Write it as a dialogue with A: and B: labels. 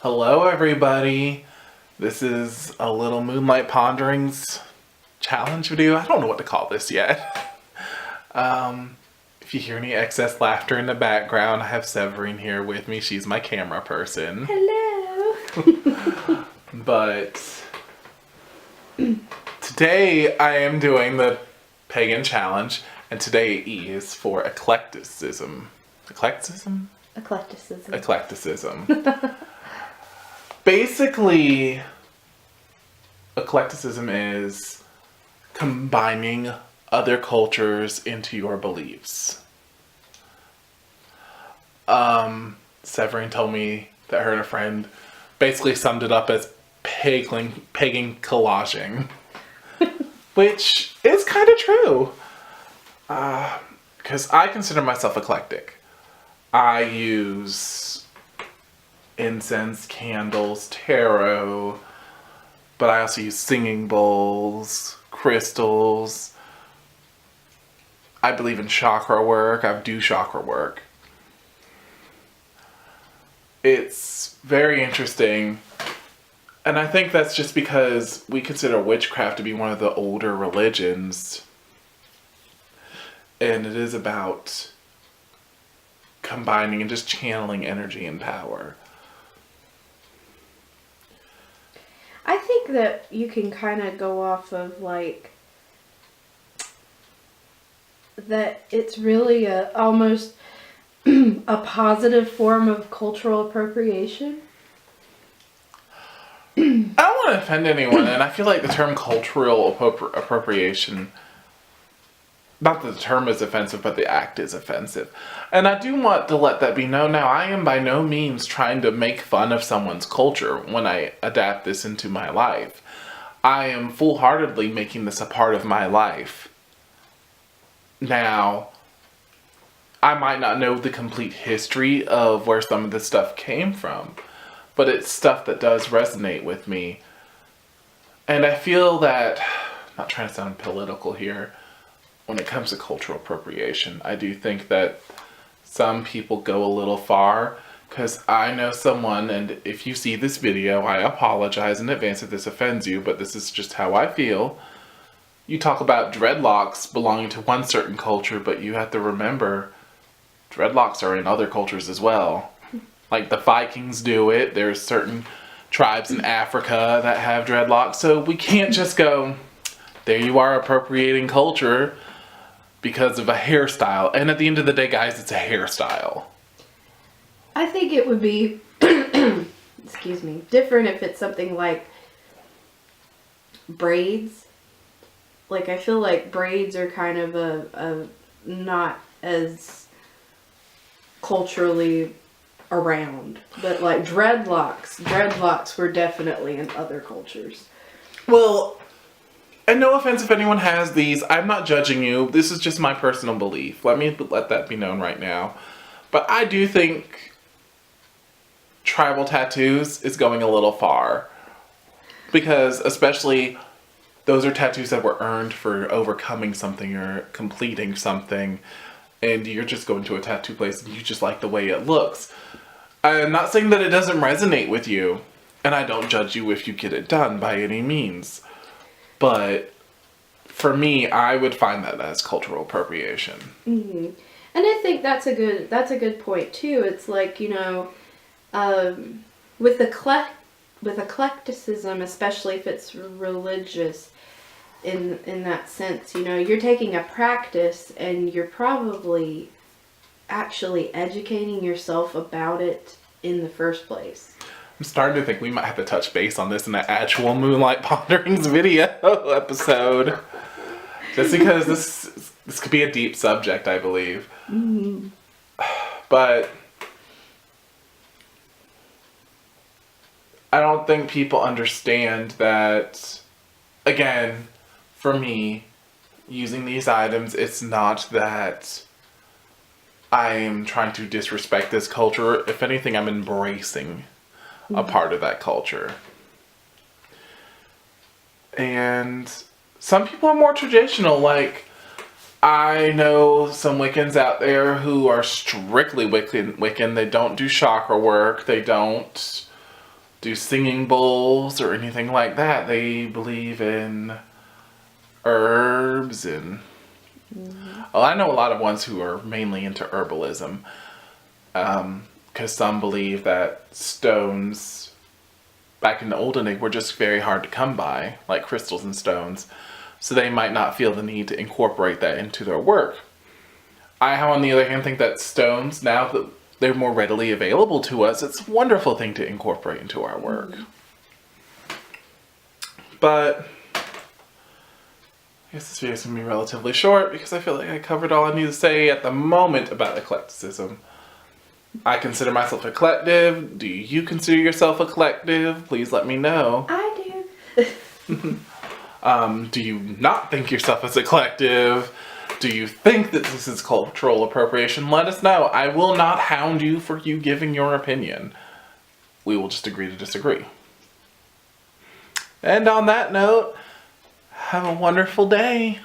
A: Hello everybody, this is a little Moonlight Ponderings challenge video. I don't know what to call this yet. If you hear any excess laughter in the background, I have Severine here with me. She's my camera person.
B: Hello!
A: But today I am doing the Pagan challenge, and today E is for Eclecticism. Eclecticism?
B: Eclecticism.
A: Eclecticism. Basically, eclecticism is combining other cultures into your beliefs. Severine told me that her and a friend basically summed it up as pagan collaging, which is kind of true. Because I consider myself eclectic. I use incense, candles, tarot, but I also use singing bowls, crystals. I believe in chakra work. I do chakra work. It's very interesting, and I think that's just because we consider witchcraft to be one of the older religions, and it is about combining and just channeling energy and power.
B: I think that you can kind of go off of that it's really almost a positive form of cultural appropriation.
A: I don't want to offend anyone, and I feel like the term cultural appropriation, not that the term is offensive, but the act is offensive. And I do want to let that be known now. I am by no means trying to make fun of someone's culture when I adapt this into my life. I am full-heartedly making this a part of my life. Now, I might not know the complete history of where some of this stuff came from, but it's stuff that does resonate with me. And I feel that, not trying to sound political here, when it comes to cultural appropriation, I do think that some people go a little far, because I know someone, and if you see this video, I apologize in advance if this offends you, but this is just how I feel. You talk about dreadlocks belonging to one certain culture, but you have to remember, dreadlocks are in other cultures as well. Like the Vikings do it, there's certain tribes in Africa that have dreadlocks, so we can't just go, there you are appropriating culture because of a hairstyle. And at the end of the day, guys, it's a hairstyle.
B: I think it would be, excuse me, different if it's something like braids. Like, I feel like braids are kind of a not as culturally around. But like dreadlocks were definitely in other cultures.
A: Well, and no offense if anyone has these, I'm not judging you. This is just my personal belief. Let that be known right now. But I do think tribal tattoos is going a little far. Because especially those are tattoos that were earned for overcoming something or completing something. And you're just going to a tattoo place and you just like the way it looks. I'm not saying that it doesn't resonate with you. And I don't judge you if you get it done by any means. But for me, I would find that as cultural appropriation.
B: Mm-hmm. And I think that's a good point too. It's like, with eclecticism, especially if it's religious in that sense, you're taking a practice and you're probably actually educating yourself about it in the first place.
A: I'm starting to think we might have to touch base on this in an actual Moonlight Ponderings video episode. Just because this could be a deep subject, I believe.
B: Mm-hmm.
A: But I don't think people understand that, again, for me, using these items, it's not that I am trying to disrespect this culture. If anything, I'm embracing a part of that culture. And some people are more traditional. Like, I know some Wiccans out there who are strictly Wiccan. They don't do chakra work. They don't do singing bowls or anything like that. They believe in herbs and... Well, I know a lot of ones who are mainly into herbalism. Because some believe that stones back in the olden days were just very hard to come by, like crystals and stones. So they might not feel the need to incorporate that into their work. I, on the other hand, think that stones, now that they're more readily available to us, it's a wonderful thing to incorporate into our work. But I guess this video is going to be relatively short because I feel like I covered all I need to say at the moment about eclecticism. I consider myself a collective. Do you consider yourself a collective? Please let me know.
B: I do.
A: Do you not think yourself as a collective? Do you think that this is cultural appropriation? Let us know. I will not hound you for you giving your opinion. We will just agree to disagree. And on that note, have a wonderful day.